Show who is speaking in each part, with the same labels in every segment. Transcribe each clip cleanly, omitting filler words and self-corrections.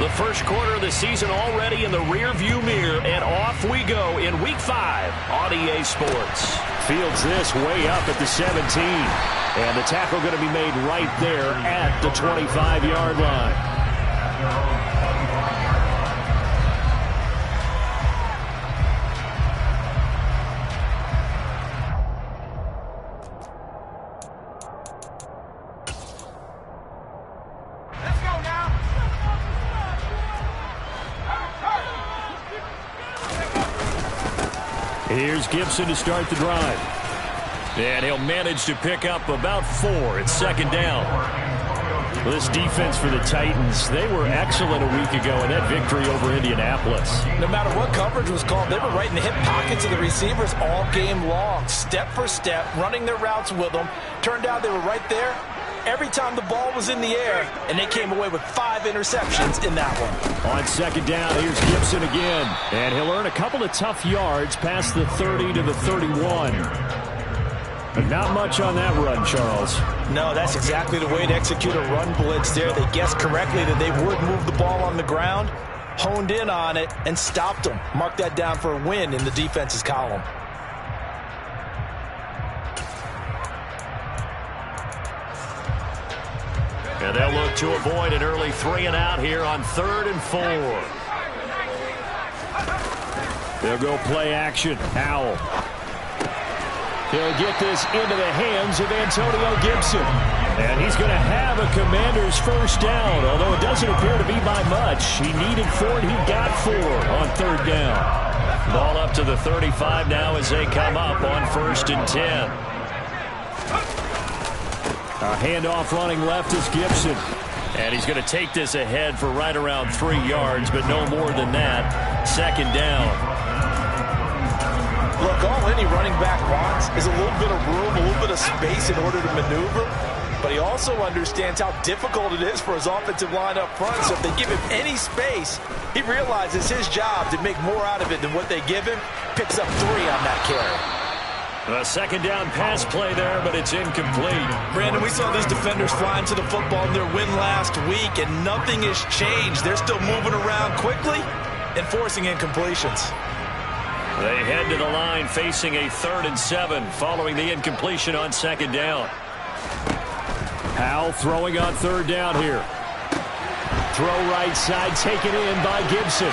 Speaker 1: The first quarter of the season already in the rearview mirror, and off we go in Week 5 on EA Sports.
Speaker 2: Fields this way up at the 17. And the tackle going to be made right there at the 25-yard line. Here's Gibson to start the drive. And he'll manage to pick up about 4. It's second down. This defense for the Titans, they were excellent a week ago in that victory over Indianapolis.
Speaker 3: No matter what coverage was called, they were right in the hip pockets of the receivers all game long. Step for step, running their routes with them. Turned out they were right there every time the ball was in the air, and they came away with 5 interceptions in that one.
Speaker 2: On second down, here's Gibson again. And he'll earn a couple of tough yards past the 30 to the 31. But not much on that run, Charles.
Speaker 3: No, that's exactly the way to execute a run blitz there. They guessed correctly that they would move the ball on the ground, honed in on it, and stopped them. Mark that down for a win in the defense's column.
Speaker 1: And they'll look to avoid an early 3 and out here on 3rd and 4.
Speaker 2: They'll go play action. Howell. He'll get this into the hands of Antonio Gibson. And he's going to have a Commander's first down, although it doesn't appear to be by much. He needed 4, and he got 4 on 3rd down.
Speaker 1: Ball up to the 35 now as they come up on 1st and 10.
Speaker 2: A handoff running left is Gibson.
Speaker 1: And he's going to take this ahead for right around 3 yards, but no more than that. Second down.
Speaker 3: Look, all any running back wants is a little bit of room, a little bit of space in order to maneuver. But he also understands how difficult it is for his offensive line up front. So if they give him any space, he realizes his job to make more out of it than what they give him. Picks up 3 on that carry.
Speaker 1: A second down pass play there, but it's incomplete.
Speaker 3: Brandon, we saw these defenders flying to the football in their win last week, and nothing has changed. They're still moving around quickly and forcing incompletions.
Speaker 1: They head to the line facing a 3rd and 7 following the incompletion on second down.
Speaker 2: Howell throwing on 3rd down here. Throw right side, taken in by Gibson.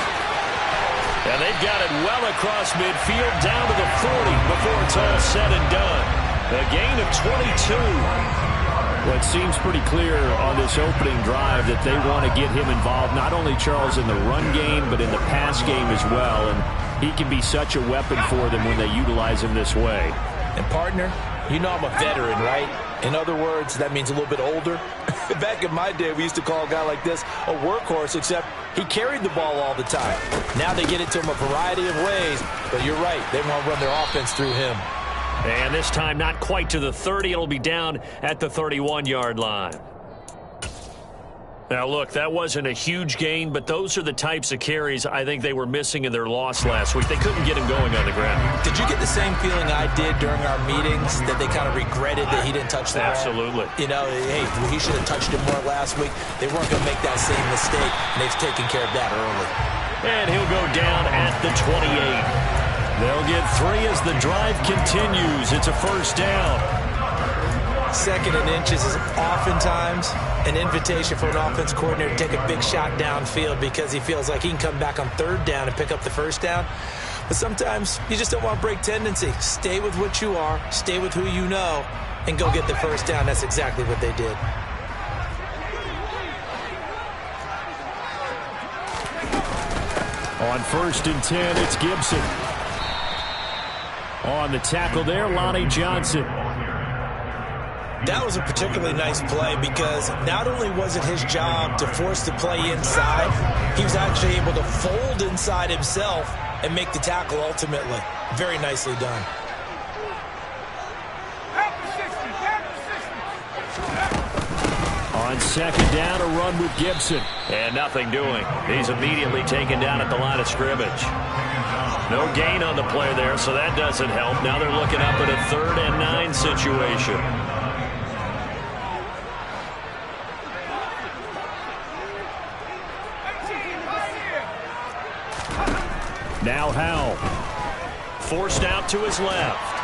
Speaker 1: And they've got it well across midfield down to the 40 before it's all said and done. A gain of 22.
Speaker 2: Well, it seems pretty clear on this opening drive that they want to get him involved, not only, Charles, in the run game, but in the pass game as well. And he can be such a weapon for them when they utilize him this way.
Speaker 3: And, partner, you know I'm a veteran, right? In other words, that means a little bit older. Back in my day, we used to call a guy like this a workhorse, except he carried the ball all the time. Now they get it to him a variety of ways, but you're right. They want to run their offense through him.
Speaker 1: And this time not quite to the 30. It'll be down at the 31-yard line. Now, look, that wasn't a huge gain, but those are the types of carries I think they were missing in their loss last week. They couldn't get him going on the ground.
Speaker 3: Did you get the same feeling I did during our meetings, that they kind of regretted that he didn't touch the ball?
Speaker 1: Absolutely.
Speaker 3: You know, hey, he should have touched it more last week. They weren't going to make that same mistake, and they've taken care of that early.
Speaker 1: And he'll go down at the 28. They'll get 3 as the drive continues. It's a first down.
Speaker 3: 2nd and inches is oftentimes an invitation for an offense coordinator to take a big shot downfield because he feels like he can come back on 3rd down and pick up the first down. But sometimes you just don't want to break tendency. Stay with what you are, stay with who you know, and go get the first down. That's exactly what they did.
Speaker 2: On 1st and 10, it's Gibson. On the tackle there, Lonnie Johnson.
Speaker 3: That was a particularly nice play because not only was it his job to force the play inside, he was actually able to fold inside himself and make the tackle ultimately. Very nicely done.
Speaker 2: On 2nd down, a run with Gibson.
Speaker 1: And nothing doing. He's immediately taken down at the line of scrimmage. No gain on the play there, so that doesn't help. Now they're looking up at a 3rd and 9 situation.
Speaker 2: Now Howell.
Speaker 1: Forced out to his left.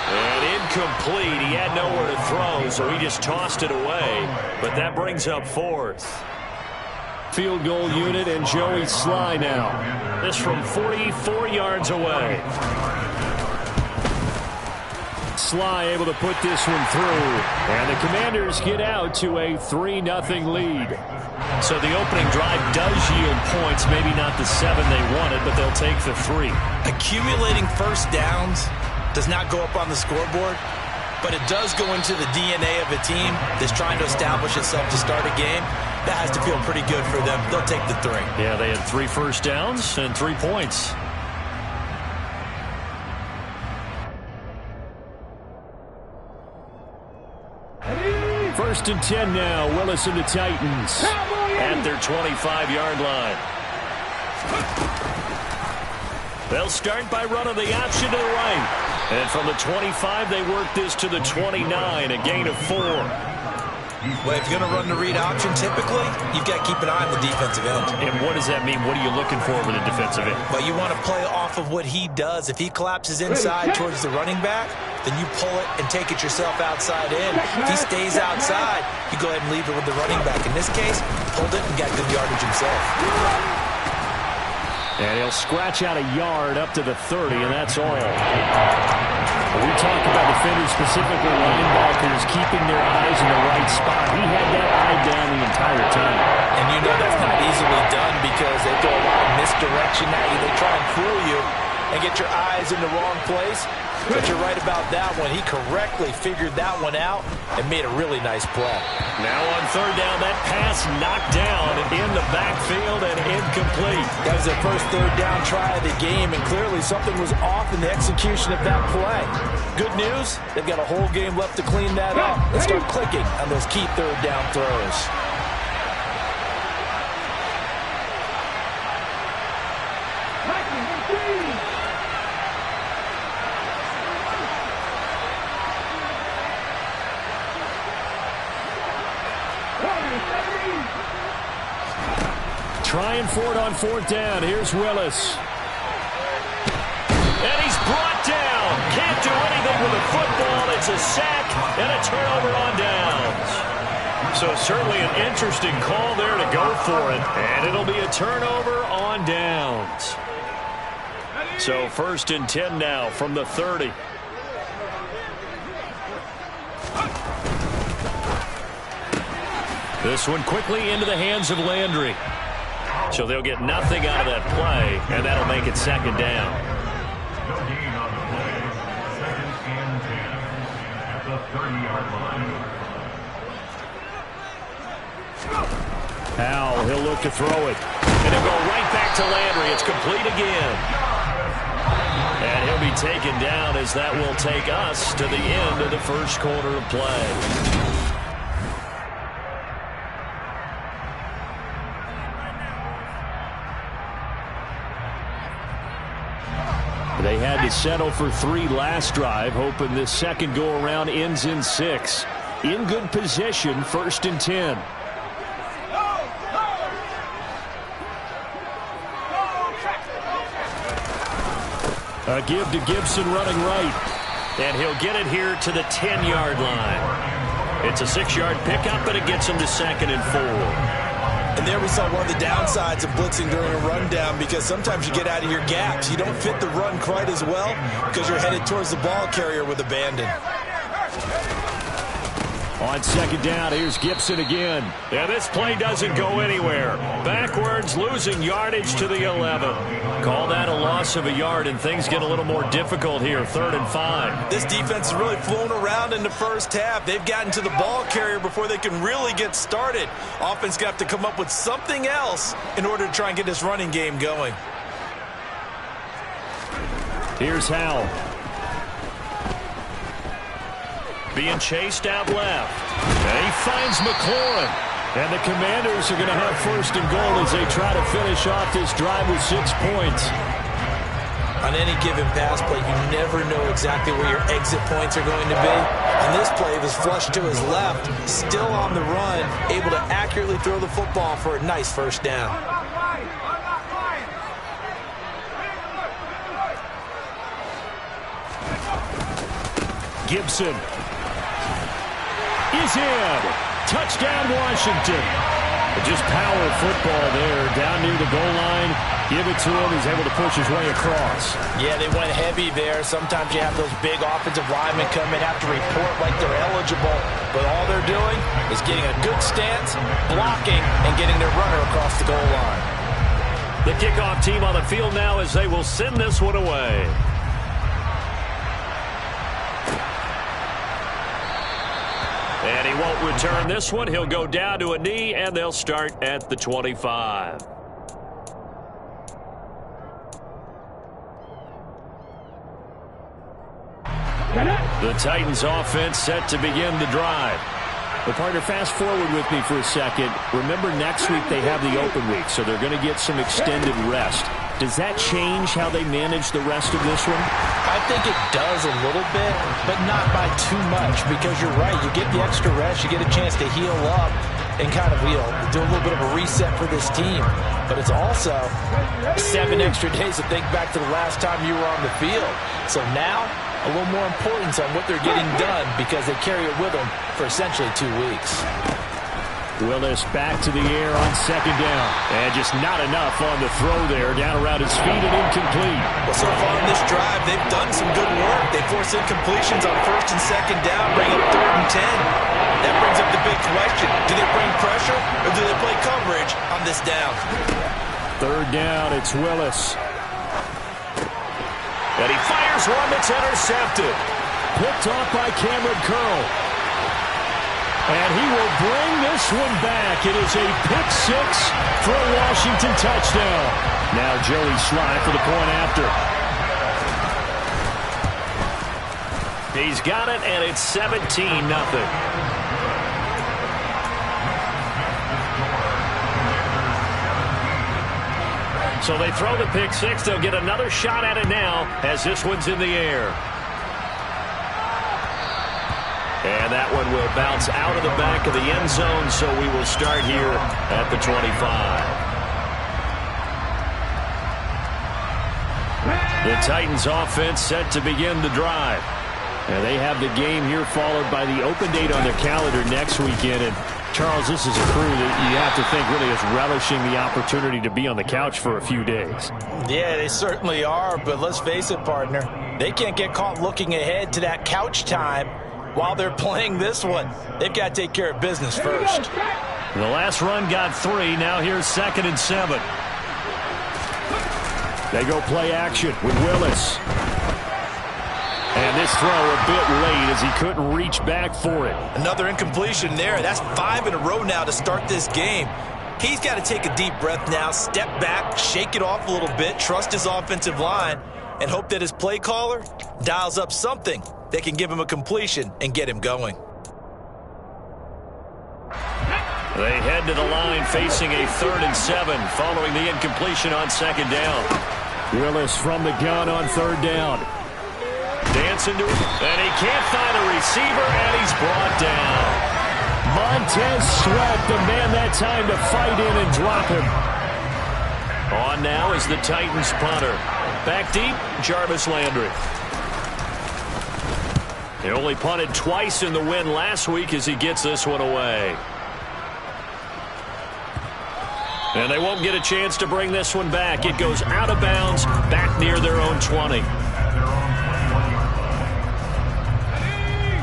Speaker 1: And incomplete. He had nowhere to throw, so he just tossed it away. But that brings up fourth.
Speaker 2: Field goal unit and Joey Sly now.
Speaker 1: This from 44 yards away.
Speaker 2: Sly able to put this one through. And the Commanders get out to a 3-0 lead.
Speaker 1: So the opening drive does yield points. Maybe not the 7 they wanted, but they'll take the 3.
Speaker 3: Accumulating first downs does not go up on the scoreboard, but it does go into the DNA of a team that's trying to establish itself to start a game. That has to feel pretty good for them. They'll take the 3.
Speaker 1: Yeah, they had 3 first downs and 3 points.
Speaker 2: First and 10 now. Willis and the Titans.
Speaker 1: At their 25-yard line. They'll start by running the option to the right. And from the 25, they work this to the 29, a gain of 4.
Speaker 3: Well, if you're going to run the read option, typically, you've got to keep an eye on the defensive end.
Speaker 1: And what does that mean? What are you looking for with the defensive end?
Speaker 3: Well, you want to play off of what he does. If he collapses inside towards the running back, then you pull it and take it yourself outside in. If he stays outside, you go ahead and leave it with the running back. In this case, pulled it and got good yardage himself.
Speaker 2: And he'll scratch out a yard up to the 30, and that's all. We talk about defenders, specifically linebackers, keeping their eyes in the right spot. He had that eye down the entire time.
Speaker 3: And you know that's not easily done because they throw a lot of misdirection at you. They try and fool you and get your eyes in the wrong place. But you're right about that one. He correctly figured that one out and made a really nice play.
Speaker 1: Now on third down, that pass knocked down in the backfield and incomplete.
Speaker 3: That was their first third down try of the game, and clearly something was off in the execution of that play. Good news, they've got a whole game left to clean that up and start clicking on those key third down throws.
Speaker 2: Trying for it on fourth down. Here's Willis.
Speaker 1: And he's brought down. Can't do anything with the football. It's a sack and a turnover on downs. So certainly an interesting call there to go for it. And it'll be a turnover on downs. So first and 10 now from the 30. This one quickly into the hands of Landry. So they'll get nothing out of that play, and that'll make it second down.
Speaker 2: Howell, he'll look to throw it.
Speaker 1: And he'll go right back to Landry. It's complete again. And he'll be taken down as that will take us to the end of the first quarter of play.
Speaker 2: They had to settle for 3 last drive, hoping this second go-around ends in 6. In good position, first and 10. A give to Gibson running right.
Speaker 1: And he'll get it here to the 10-yard line. It's a 6-yard pickup, but it gets him to second and 4.
Speaker 3: And there we saw one of the downsides of blitzing during a rundown, because sometimes you get out of your gaps. You don't fit the run quite as well because you're headed towards the ball carrier with abandon.
Speaker 2: On second down, here's Gibson again.
Speaker 1: Yeah, this play doesn't go anywhere. Backwards, losing yardage to the 11. Call that a loss of a yard, and things get a little more difficult here, 3rd and 5.
Speaker 3: This defense has really flown around in the first half. They've gotten to the ball carrier before they can really get started. Offense going to have to come up with something else in order to try and get this running game going.
Speaker 2: Here's Howell.
Speaker 1: Being chased out left. And he finds McLaurin. And the Commanders are going to have first and goal as they try to finish off this drive with 6 points.
Speaker 3: On any given pass play, you never know exactly where your exit points are going to be. On this play, it was flushed to his left, still on the run, able to accurately throw the football for a nice first down.
Speaker 2: Gibson is in. Touchdown, Washington. Just power football there. Down near the goal line. Give it to him. He's able to push his way across.
Speaker 3: Yeah, they went heavy there. Sometimes you have those big offensive linemen come in, have to report like they're eligible. But all they're doing is getting a good stance, blocking, and getting their runner across the goal line.
Speaker 1: The kickoff team on the field now as they will send this one away. And he won't return this one. He'll go down to a knee, and they'll start at the 25. The Titans offense set to begin the drive.
Speaker 2: Well, partner, fast forward with me for a second. Remember, next week they have the open week, so they're going to get some extended rest. Does that change how they manage the rest of this one?
Speaker 3: I think it does a little bit, but not by too much, because you're right. You get the extra rest, you get a chance to heal up and kind of, do a little bit of a reset for this team. But it's also 7 extra days to think back to the last time you were on the field. So now, a little more importance on what they're getting done because they carry it with them for essentially 2 weeks.
Speaker 2: Willis back to the air on second down. And just not enough on the throw there. Down around his feet and incomplete.
Speaker 3: Well, so far in this drive, they've done some good work. They force incompletions on first and second down, bring up 3rd and 10. That brings up the big question. Do they bring pressure or do they play coverage on this down?
Speaker 2: 3rd down, it's Willis.
Speaker 1: And he fires one that's intercepted.
Speaker 2: Picked off by Cameron Curl. And he will bring this one back. It is a pick 6 for a Washington touchdown. Now Joey Sly for the point after.
Speaker 1: He's got it, and it's 17-0. So they throw the pick 6. They'll get another shot at it now as this one's in the air. And that one will bounce out of the back of the end zone, so we will start here at the 25. The Titans offense set to begin the drive. And they have the game here followed by the open date on their calendar next weekend. And Charles, this is a crew that you have to think really is relishing the opportunity to be on the couch for a few days.
Speaker 3: Yeah, they certainly are, but let's face it, partner. They can't get caught looking ahead to that couch time while they're playing this one. They've got to take care of business first.
Speaker 1: The last run got 3. Now here's 2nd and 7.
Speaker 2: They go play action with Willis. And this throw a bit late as he couldn't reach back for it.
Speaker 3: Another incompletion there. That's 5 in a row now to start this game. He's got to take a deep breath now, step back, shake it off a little bit, trust his offensive line, and hope that his play caller dials up something that can give him a completion and get him going.
Speaker 1: They head to the line facing a 3rd and 7 following the incompletion on 2nd down.
Speaker 2: Willis from the gun on 3rd down.
Speaker 1: Dancing to it, and he can't find a receiver, and he's brought down.
Speaker 2: Montez Sweat, the man that time to fight in and drop him.
Speaker 1: On now is the Titans punter. Back deep, Jarvis Landry. He only punted twice in the win last week as he gets this one away. And they won't get a chance to bring this one back. It goes out of bounds, back near their own 20.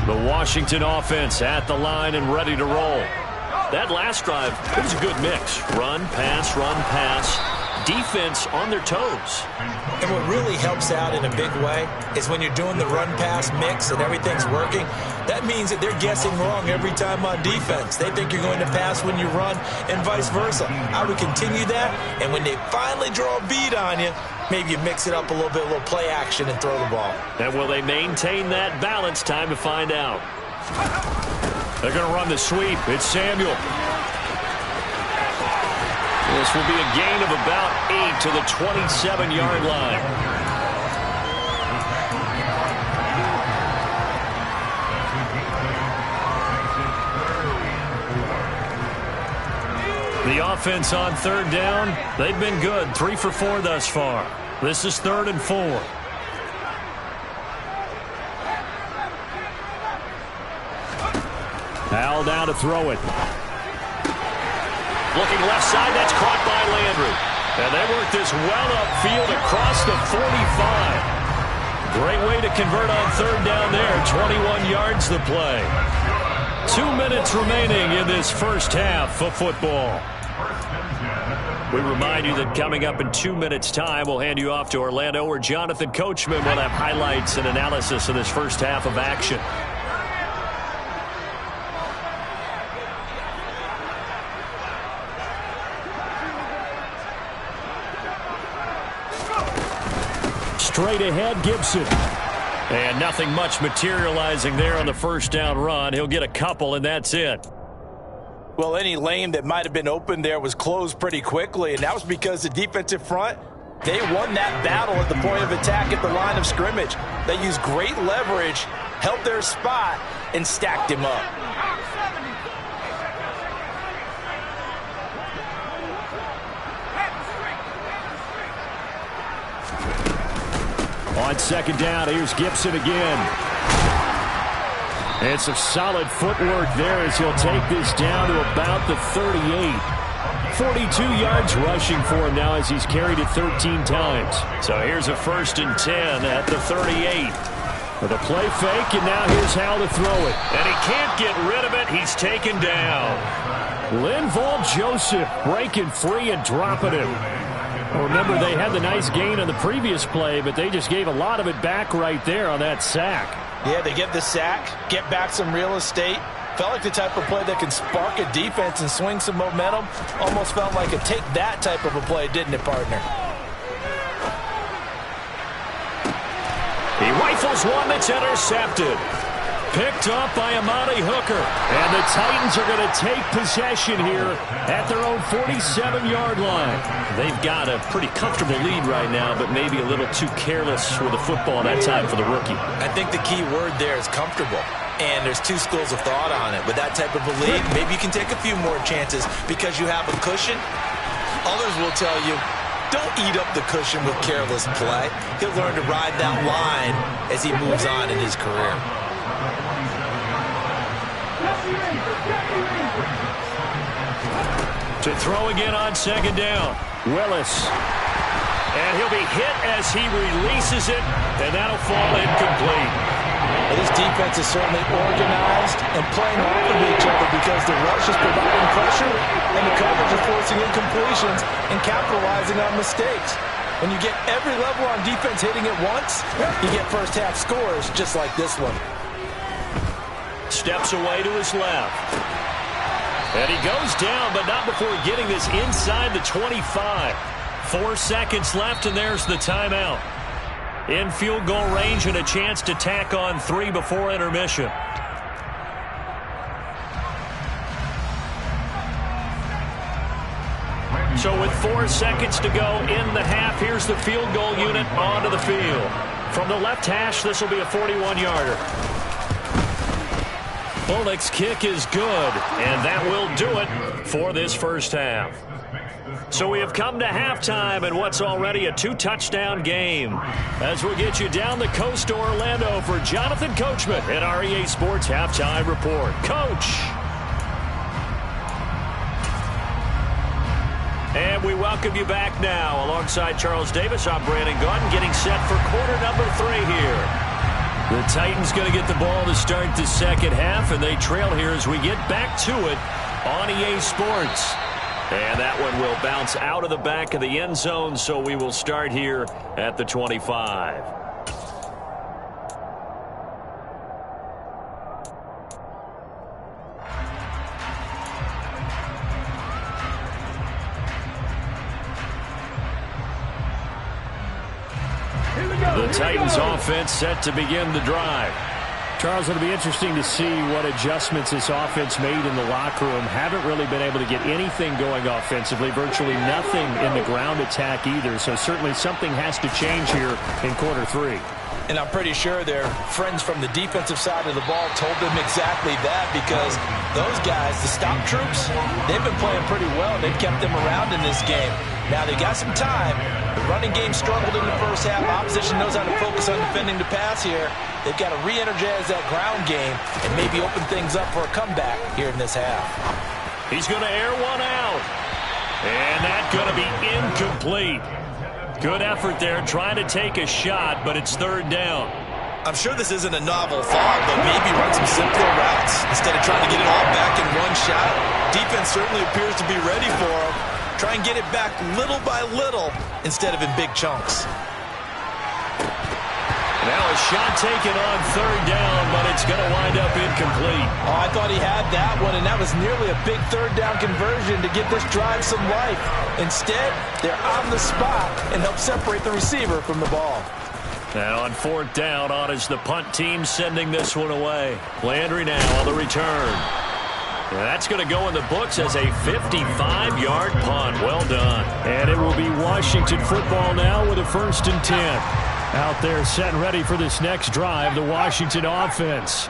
Speaker 1: The Washington offense at the line and ready to roll. That last drive, it was a good mix. Run, pass, defense on their toes.
Speaker 3: And what really helps out in a big way is when you're doing the run-pass mix and everything's working, that means that they're guessing wrong every time on defense. They think you're going to pass when you run and vice versa. I would continue that, and when they finally draw a bead on you, maybe you mix it up a little bit, a little play action and throw the ball.
Speaker 1: And will they maintain that balance? Time to find out. They're going to run the sweep. It's Samuel. This will be a gain of about 8 to the 27-yard line. The offense on 3rd down, they've been good. 3 for 4 thus far. This is 3rd and 4.
Speaker 2: Howell down to throw it.
Speaker 1: Looking left side, that's caught by Landry. And they work this well upfield across the 45. Great way to convert on third down there. 21 yards the play. 2 minutes remaining in this first half of football. We remind you that coming up in 2 minutes' time, we'll hand you off to Orlando, where Jonathan Coachman will have highlights and analysis of this first half of action.
Speaker 2: Straight ahead, Gibson.
Speaker 1: And nothing much materializing there on the first down run. He'll get a couple, and that's it.
Speaker 3: Well, any lane that might have been open there was closed pretty quickly, and that was because the defensive front, they won that battle at the point of attack at the line of scrimmage. They used great leverage, held their spot, and stacked him up.
Speaker 2: On second down, here's Gibson again. And some solid footwork there as he'll take this down to about the 38. 42 yards rushing for him now as he's carried it 13 times.
Speaker 1: So here's a 1st and 10 at the 38.
Speaker 2: With a play fake, and now here's Howell to throw it.
Speaker 1: And he can't get rid of it. He's taken down.
Speaker 2: Linval Joseph breaking free and dropping him. Remember, they had the nice gain on the previous play, but they just gave a lot of it back right there on that sack.
Speaker 3: Yeah, they get the sack, get back some real estate. Felt like the type of play that can spark a defense and swing some momentum. Almost felt like a take that type of a play, didn't it, partner?
Speaker 1: He rifles one that's intercepted. Picked up by Amani Hooker.
Speaker 2: And the Titans are going to take possession here at their own 47-yard line.
Speaker 1: They've got a pretty comfortable lead right now, but maybe a little too careless with the football that time for the rookie.
Speaker 3: I think the key word there is comfortable. And there's two schools of thought on it. With that type of a lead, maybe you can take a few more chances because you have a cushion. Others will tell you, don't eat up the cushion with careless play. He'll learn to ride that line as he moves on in his career.
Speaker 1: To throw again on second down.
Speaker 2: Willis.
Speaker 1: And he'll be hit as he releases it, and that'll fall incomplete.
Speaker 3: Well, this defense is certainly organized and playing off of each other because the rush is providing pressure and the coverage is forcing incompletions and capitalizing on mistakes. When you get every level on defense hitting it once, you get first half scores just like this one.
Speaker 1: Steps away to his left. And he goes down, but not before getting this inside the 25. 4 seconds left, and there's the timeout. In field goal range and a chance to tack on 3 before intermission. So with 4 seconds to go in the half, here's the field goal unit onto the field. From the left hash, this will be a 41-yarder. Bullock's kick is good, and that will do it for this first half. So we have come to halftime in what's already a 2-touchdown game. As we'll get you down the coast to Orlando for Jonathan Coachman at our EA Sports Halftime Report. Coach! And we welcome you back now. Alongside Charles Davis, I'm Brandon Gaudin, getting set for quarter number 3 here. The Titans going to get the ball to start the second half, and they trail here as we get back to it on EA Sports. And that one will bounce out of the back of the end zone, so we will start here at the 25. The Titans offense set to begin the drive.
Speaker 2: Charles, it'll be interesting to see what adjustments this offense made in the locker room. Haven't really been able to get anything going offensively, virtually nothing in the ground attack either. So certainly something has to change here in quarter 3.
Speaker 3: And I'm pretty sure their friends from the defensive side of the ball told them exactly that, because those guys, the stop troops, they've been playing pretty well. They've kept them around in this game. Now they got some time. The running game struggled in the first half. Opposition knows how to focus on defending the pass here. They've got to re-energize that ground game and maybe open things up for a comeback here in this half.
Speaker 1: He's going to air one out. And that's going to be incomplete. Good effort there trying to take a shot, but it's third down.
Speaker 3: I'm sure this isn't a novel thought, but maybe run some simpler routes instead of trying to get it all back in one shot. Defense certainly appears to be ready for him. Try and get it back little by little instead of in big chunks.
Speaker 1: Now a shot taken on third down, but it's going to wind up incomplete.
Speaker 3: Oh, I thought he had that one, and that was nearly a big third down conversion to give this drive some life. Instead, they're on the spot and help separate the receiver from the ball.
Speaker 1: Now on fourth down, on is the punt team sending this one away. Landry now on the return. And that's going to go in the books as a 55-yard punt. Well done.
Speaker 2: And it will be Washington football now with a 1st and 10. Out there set and ready for this next drive, the Washington offense.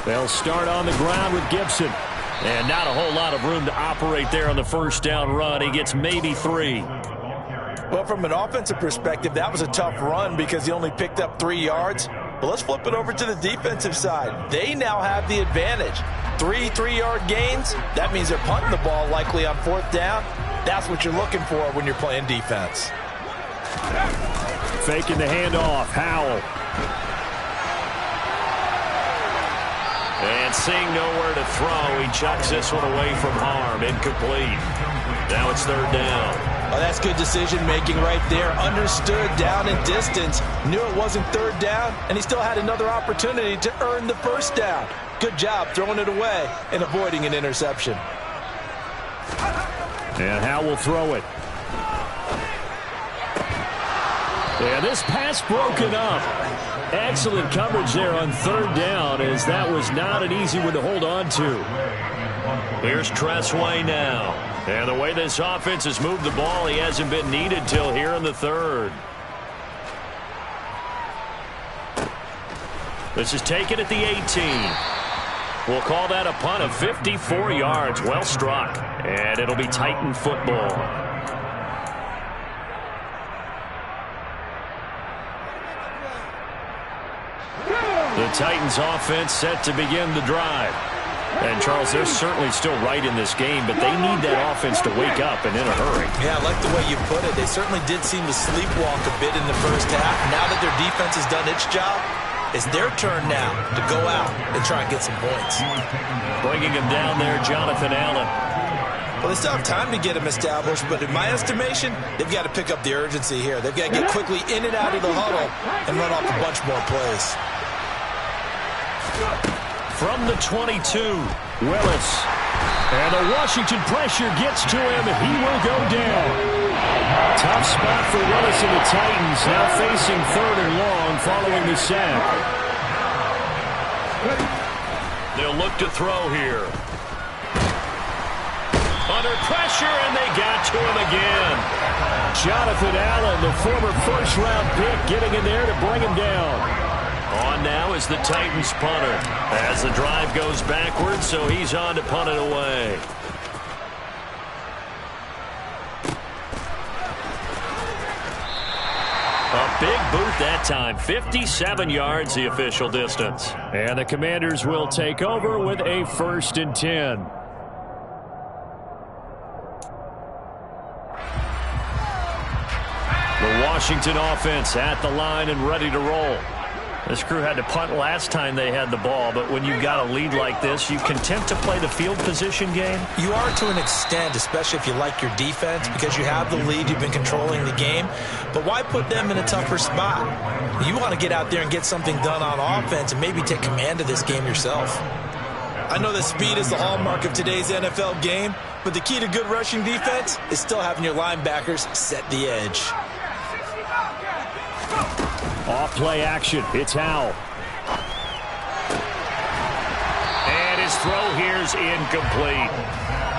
Speaker 2: They'll start on the ground with Gibson.
Speaker 1: And not a whole lot of room to operate there on the first down run. He gets maybe 3.
Speaker 3: Well, from an offensive perspective, that was a tough run because he only picked up 3 yards. But let's flip it over to the defensive side. They now have the advantage. 3 3-yard gains. That means they're punting the ball likely on fourth down. That's what you're looking for when you're playing defense.
Speaker 2: Faking the handoff. Howell.
Speaker 1: And seeing nowhere to throw, he chucks this one away from harm. Incomplete. Now it's third down.
Speaker 3: Oh, that's good decision-making right there. Understood down and distance. Knew it wasn't third down, and he still had another opportunity to earn the first down. Good job throwing it away and avoiding an interception.
Speaker 2: And Howell will throw it. And this pass broken up. Excellent coverage there on third down, as that was not an easy one to hold on to.
Speaker 1: Here's Tressway now. And the way this offense has moved the ball, he hasn't been needed till here in the third. This is taken at the 18. We'll call that a punt of 54 yards. Well struck. And it'll be Titan football. The Titans offense set to begin the drive. And, Charles, they're certainly still right in this game, but they need that offense to wake up and in a hurry.
Speaker 3: Yeah, I like the way you put it. They certainly did seem to sleepwalk a bit in the first half. Now that their defense has done its job, it's their turn now to go out and try and get some points.
Speaker 1: Bringing him down there, Jonathan Allen.
Speaker 3: Well, they still have time to get him established, but in my estimation, they've got to pick up the urgency here. They've got to get quickly in and out of the huddle and run off a bunch more plays.
Speaker 1: From the 22,
Speaker 2: Willis. And the Washington pressure gets to him. He will go down. Tough spot for Willis and the Titans, now facing 3rd and long following the sack.
Speaker 1: they'll look to throw here. Under pressure, and they got to him again.
Speaker 2: Jonathan Allen, the former first-round pick, getting in there to bring him down.
Speaker 1: On now is the Titans punter. As the drive goes backwards, so he's on to punt it away. A big boot that time. 57 yards the official distance.
Speaker 2: And the Commanders will take over with a 1st and 10.
Speaker 1: The Washington offense at the line and ready to roll. This crew had to punt last time they had the ball, but when you've got a lead like this, you content to play the field position game?
Speaker 3: You are to an extent, especially if you like your defense, because you have the lead, you've been controlling the game. But why put them in a tougher spot? You want to get out there and get something done on offense and maybe take command of this game yourself. I know that speed is the hallmark of today's NFL game, but the key to good rushing defense is still having your linebackers set the edge.
Speaker 2: Off-play action. It's Howell.
Speaker 1: And his throw here's incomplete.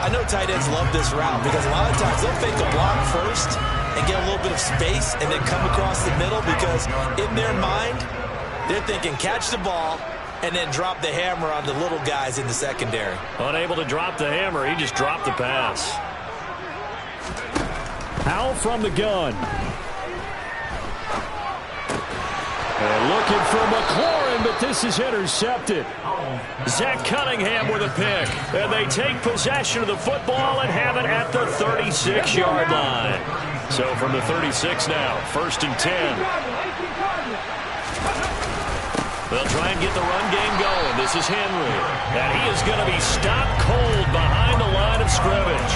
Speaker 3: I know tight ends love this route because a lot of times they'll fake a block first and get a little bit of space and then come across the middle because in their mind, they're thinking catch the ball and then drop the hammer on the little guys in the secondary.
Speaker 1: Unable to drop the hammer, he just dropped the pass.
Speaker 2: Powell from the gun. And looking for McLaurin, but this is intercepted.
Speaker 1: Zach Cunningham with a pick. And they take possession of the football and have it at the 36-yard line. So from the 36 now, 1st and 10. They'll try and get the run game going. This is Henry. And he is going to be stopped cold behind the line of scrimmage.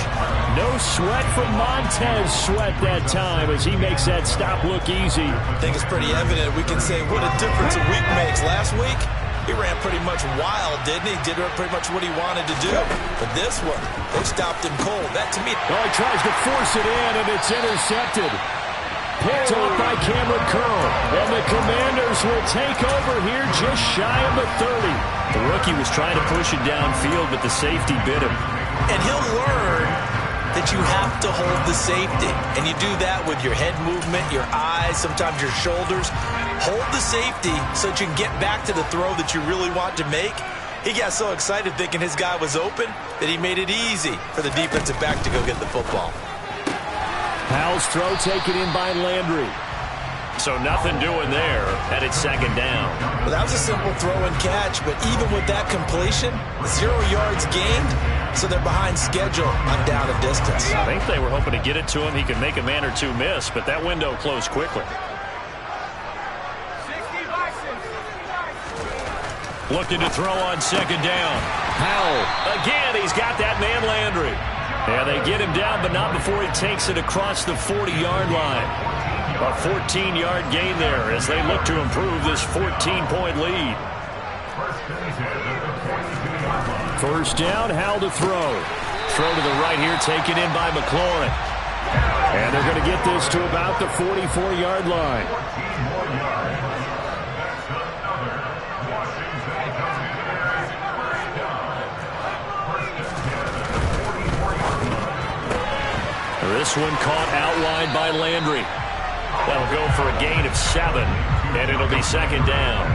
Speaker 2: No sweat from Montez Sweat that time as he makes that stop look easy.
Speaker 3: I think it's pretty evident. We can say what a difference a week makes. Last week, he ran pretty much wild, didn't he? Did pretty much what he wanted to do. But this one, they stopped him cold. That, to me...
Speaker 2: Well, he tries to force it in, and it's intercepted. Picked off by Cameron Curl. And the Commanders will take over here just shy of the 30.
Speaker 1: The rookie was trying to push it downfield, but the safety bit him.
Speaker 3: And he'll learn that you have to hold the safety. And you do that with your head movement, your eyes, sometimes your shoulders. Hold the safety so that you can get back to the throw that you really want to make. He got so excited thinking his guy was open that he made it easy for the defensive back to go get the football.
Speaker 2: Powell's throw taken in by Landry.
Speaker 1: So nothing doing there, and it's 2nd down.
Speaker 3: Well, that was a simple throw and catch, but even with that completion, 0 yards gained, so they're behind schedule on down and distance.
Speaker 1: I think they were hoping to get it to him. He could make a man or two miss, but that window closed quickly. Looking to throw on 2nd down. Powell. Again, he's got that man Landry. And they get him down, but not before he takes it across the 40-yard line. A 14-yard gain there as they look to improve this 14-point lead.
Speaker 2: 1st down, Howell to throw.
Speaker 1: Throw to the right here, taken in by McLaurin.
Speaker 2: And they're going to get this to about the 44-yard line.
Speaker 1: This one caught out wide by Landry. That'll go for a gain of 7, and it'll be 2nd down.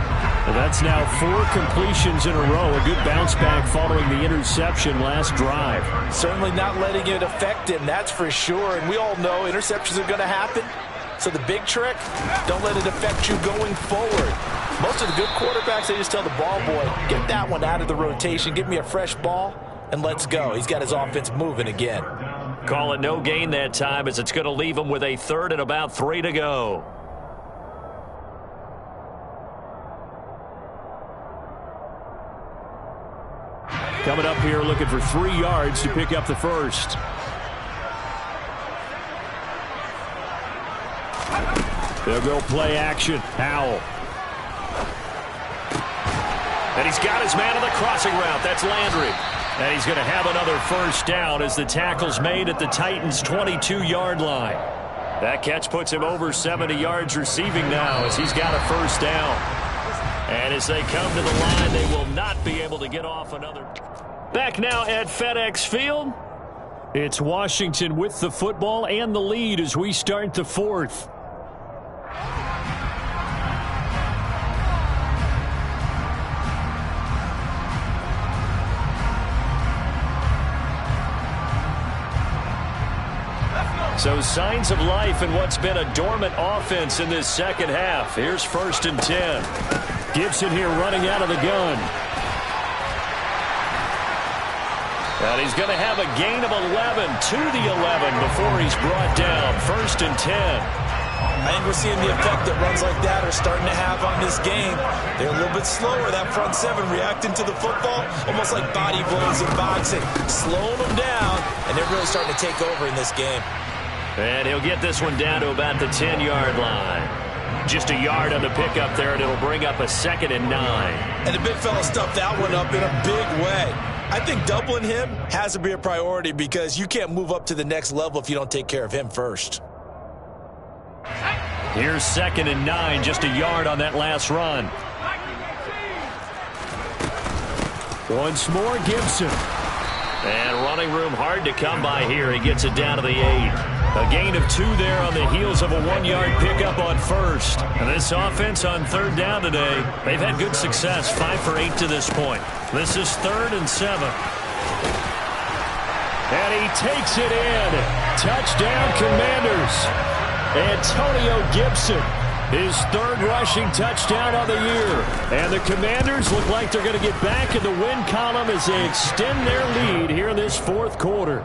Speaker 2: Well, that's now 4 completions in a row. A good bounce back following the interception last drive.
Speaker 3: Certainly not letting it affect him, that's for sure. And we all know interceptions are going to happen. So the big trick, don't let it affect you going forward. Most of the good quarterbacks, they just tell the ball boy, get that one out of the rotation, give me a fresh ball, and let's go. He's got his offense moving again.
Speaker 1: Call it no gain that time as it's going to leave him with a 3rd and about 3 to go.
Speaker 2: Coming up here looking for 3 yards to pick up the 1st. They'll go play action. Powell.
Speaker 1: And he's got his man on the crossing route. That's Landry. And he's going to have another 1st down as the tackle's made at the Titans' 22-yard line. That catch puts him over 70 yards receiving now as he's got a 1st down. And as they come to the line, they will not be able to get off another. Back now at FedEx Field.
Speaker 2: It's Washington with the football and the lead as we start the 4th.
Speaker 1: So signs of life in what's been a dormant offense in this 2nd half. Here's 1st and 10.
Speaker 2: Gibson here running out of the gun.
Speaker 1: And he's going to have a gain of 11 to the 11 before he's brought down. 1st and 10.
Speaker 3: I think we're seeing the effect that runs like that are starting to have on this game. They're a little bit slower, that front 7 reacting to the football, almost like body blows in boxing. Slowing them down, and they're really starting to take over in this game.
Speaker 1: And he'll get this one down to about the 10-yard line. Just a yard on the pickup there, and it'll bring up a 2nd and 9.
Speaker 3: And the big fella stuffed that one up in a big way. I think doubling him has to be a priority because you can't move up to the next level if you don't take care of him first.
Speaker 1: Here's 2nd and 9, just a yard on that last run.
Speaker 2: Once more, Gibson.
Speaker 1: And running room hard to come by here. He gets it down to the 8. A gain of 2 there on the heels of a 1-yard pickup on first. And this offense on third down today, they've had good success, 5 for 8 to this point. This is 3rd and 7.
Speaker 2: And he takes it in. Touchdown, Commanders. Antonio Gibson, his 3rd rushing touchdown of the year. And the Commanders look like they're going to get back in the win column as they extend their lead here in this 4th quarter.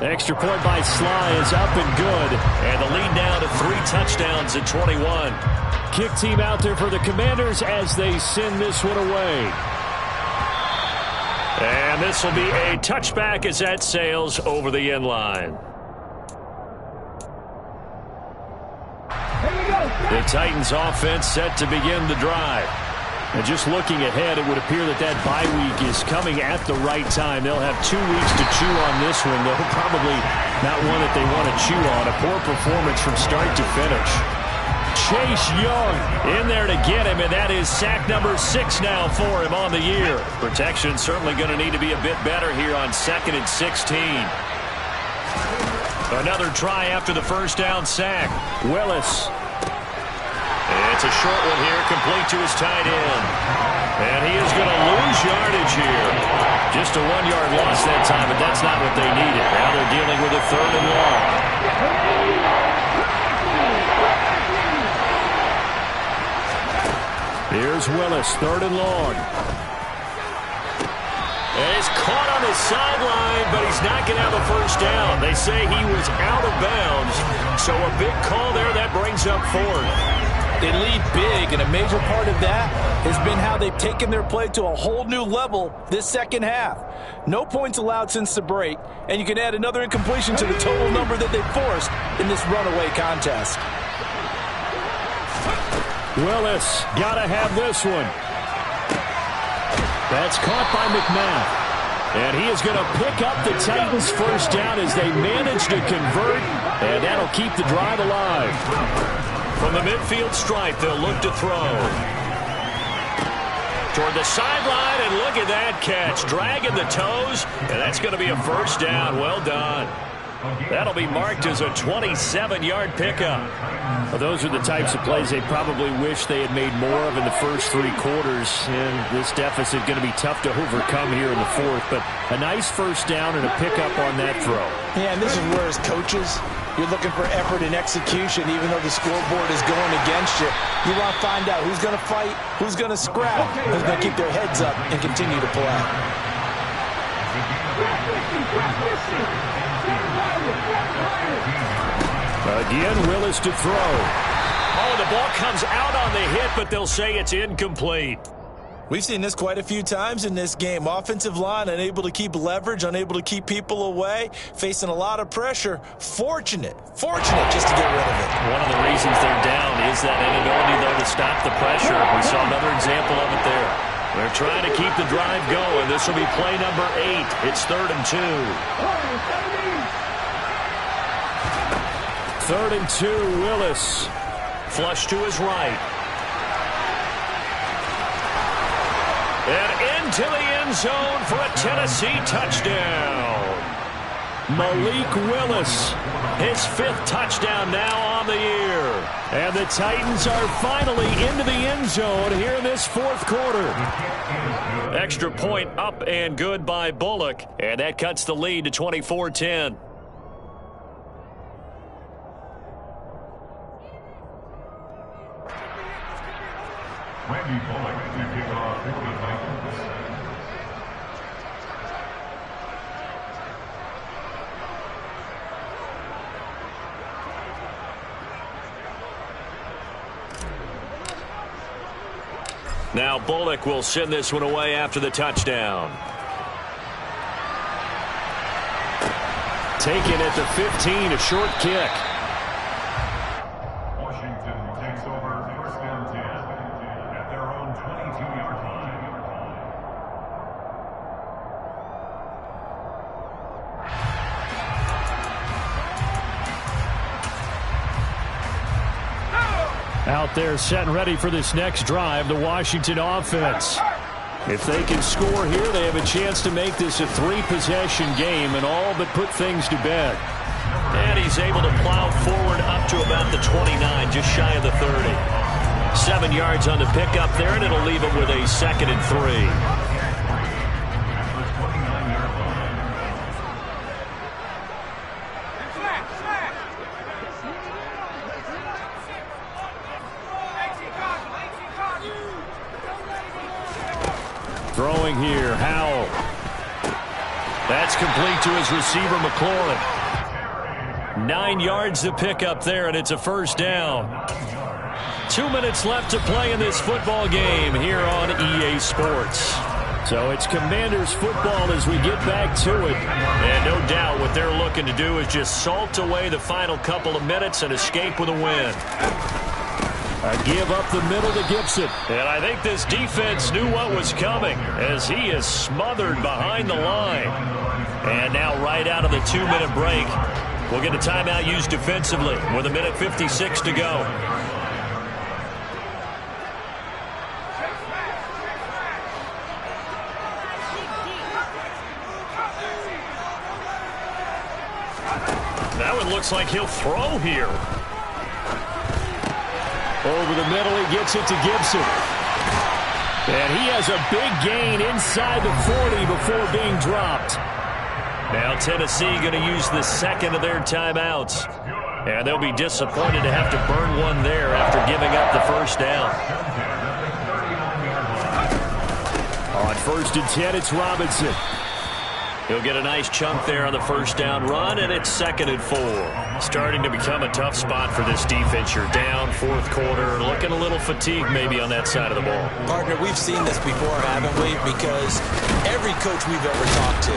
Speaker 2: Extra point by Sly is up and good.
Speaker 1: And the lead now to 3 touchdowns at 21.
Speaker 2: Kick team out there for the Commanders as they send this one away.
Speaker 1: And this will be a touchback as that sails over the end line. The Titans offense set to begin the drive.
Speaker 2: And just looking ahead, it would appear that that bye week is coming at the right time. They'll have 2 weeks to chew on this one, though probably not one that they want to chew on. A poor performance from start to finish. Chase Young
Speaker 1: in there to get him, and that is sack number 6 now for him on the year. Protection certainly going to need to be a bit better here on 2nd and 16. Another try after the first down sack.
Speaker 2: Willis.
Speaker 1: It's a short one here, complete to his tight end. And he is going to lose yardage here. Just a 1-yard loss that time, but that's not what they needed. Now they're dealing with a 3rd and long.
Speaker 2: Here's Willis, 3rd and long.
Speaker 1: And he's caught on the sideline, but he's not going to have a first down. They say he was out of bounds, so a big call there that brings up 4th.
Speaker 3: They lead big, and a major part of that has been how they've taken their play to a whole new level this second half. No points allowed since the break, and you can add another incompletion to the total number that they forced in this runaway contest.
Speaker 2: Willis, gotta have this one. That's caught by McMath. And he is going to pick up the Titans' first down as they manage to convert, and that'll keep the drive alive.
Speaker 1: From the midfield stripe, they'll look to throw. Toward the sideline, and look at that catch. Dragging the toes, and that's going to be a first down. Well done. That'll be marked as a 27-yard pickup.
Speaker 2: Well, those are the types of plays they probably wish they had made more of in the first 3 quarters. And this deficit going to be tough to overcome here in the 4th. But a nice first down and a pickup on that throw.
Speaker 3: Yeah, and this is where as coaches, you're looking for effort and execution, even though the scoreboard is going against you. You want to find out who's going to fight, who's going to scrap, who's going to keep their heads up and continue to play.
Speaker 2: Again, Willis to throw.
Speaker 1: Oh, the ball comes out on the hit, but they'll say it's incomplete.
Speaker 3: We've seen this quite a few times in this game. Offensive line unable to keep leverage, unable to keep people away, facing a lot of pressure. Fortunate just to get rid of it.
Speaker 1: One of the reasons they're down is that inability, though, to stop the pressure. We saw another example of it there. They're trying to keep the drive going. This will be play number 8. It's 3rd and 2.
Speaker 2: 3rd and 2, Willis.
Speaker 1: Flush to his right. And into the end zone for a Tennessee touchdown.
Speaker 2: Malik Willis,
Speaker 1: his 5th touchdown now on the year.
Speaker 2: And the Titans are finally into the end zone here in this 4th quarter.
Speaker 1: Extra point up and good by Bullock. And that cuts the lead to 24-10.
Speaker 4: Randy Bullock to kick off for the Titans.
Speaker 1: Now Bullock will send this one away after the touchdown.
Speaker 2: Taken at the 15, a short kick.
Speaker 4: Washington takes over 1st and 10 at their own 22-yard line.
Speaker 2: Out there set and ready for this next drive, the Washington offense. If they can score here, they have a chance to make this a 3-possession game and all but put things to bed.
Speaker 1: And he's able to plow forward up to about the 29, just shy of the 30. 7 yards on the pickup there, and it'll leave him with a 2nd and 3.
Speaker 2: Throwing here, Howell.
Speaker 1: That's complete to his receiver, McLaurin. 9 yards to pick up there, and it's a 1st down. 2 minutes left to play in this football game here on EA Sports.
Speaker 2: So it's Commanders football as we get back to it.
Speaker 1: And no doubt what they're looking to do is just salt away the final couple of minutes and escape with a win.
Speaker 2: A give up the middle to Gibson.
Speaker 1: And I think this defense knew what was coming as he is smothered behind the line. And now right out of the 2-minute break, we'll get a timeout used defensively with 1:56 to go. That one looks like he'll throw here.
Speaker 2: Over the middle, he gets it to Gibson. And he has a big gain inside the 40 before being dropped.
Speaker 1: Now Tennessee going to use the 2nd of their timeouts. And they'll be disappointed to have to burn one there after giving up the 1st down.
Speaker 2: On 1st and 10, it's Robinson.
Speaker 1: He'll get a nice chunk there on the 1st down run, and it's 2nd and 4. Starting to become a tough spot for this defense. You're down 4th quarter, looking a little fatigued maybe on that side of the ball.
Speaker 3: Partner, we've seen this before, haven't we? Because every coach we've ever talked to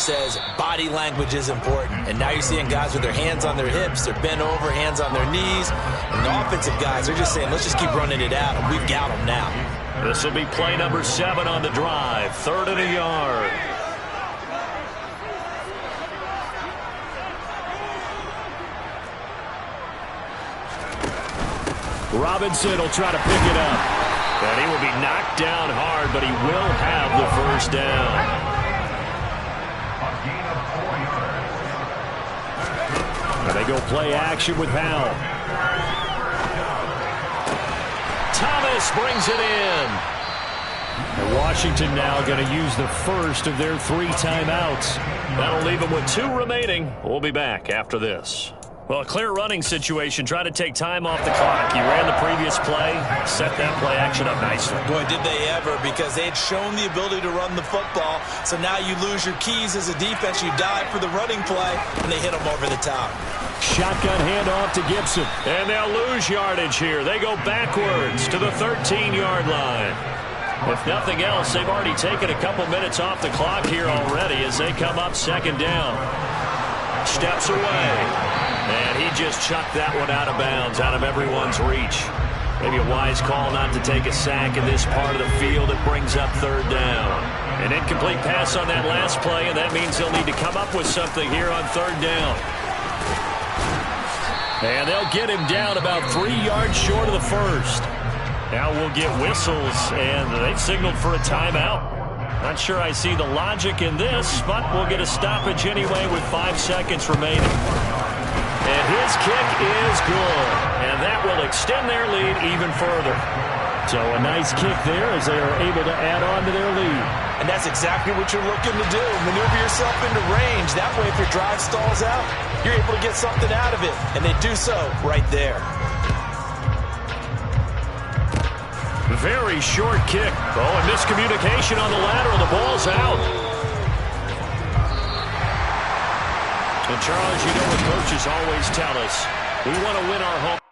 Speaker 3: says body language is important. And now you're seeing guys with their hands on their hips, they're bent over, hands on their knees. And the offensive guys, they're just saying, let's just keep running it out, and we've got them now.
Speaker 1: This will be play number 7 on the drive. 3rd and a yard.
Speaker 2: Robinson will try to pick it up.
Speaker 1: And he will be knocked down hard, but he will have the 1st down.
Speaker 2: And they go play action with Howell.
Speaker 1: Thomas brings it in.
Speaker 2: And Washington now going to use the 1st of their 3 timeouts.
Speaker 1: That'll leave them with 2 remaining. We'll be back after this. Well, a clear running situation. Try to take time off the clock. He ran the previous play, set that play action up nicely.
Speaker 3: Boy, did they ever, because they had shown the ability to run the football. So now you lose your keys as a defense. You dive for the running play, and they hit them over the top.
Speaker 2: Shotgun handoff to Gibson.
Speaker 1: And they'll lose yardage here. They go backwards to the 13-yard line. If nothing else, they've already taken a couple minutes off the clock here already as they come up 2nd down. Steps away. And he just chucked that one out of bounds, out of everyone's reach. Maybe a wise call not to take a sack in this part of the field. It brings up 3rd down. An incomplete pass on that last play, and that means they'll need to come up with something here on 3rd down. And they'll get him down about 3 yards short of the 1st. Now we'll get whistles, and they've signaled for a timeout. Not sure I see the logic in this, but we'll get a stoppage anyway with 5 seconds remaining. And his kick is good, and that will extend their lead even further.
Speaker 2: So a nice kick there as they are able to add on to their lead.
Speaker 3: And that's exactly what you're looking to do. Maneuver yourself into range. That way, if your drive stalls out, you're able to get something out of it. And they do so right there.
Speaker 1: Very short kick. Oh, and miscommunication on the lateral. The ball's out. And Charles, you know what coaches always tell us. We want to win our home.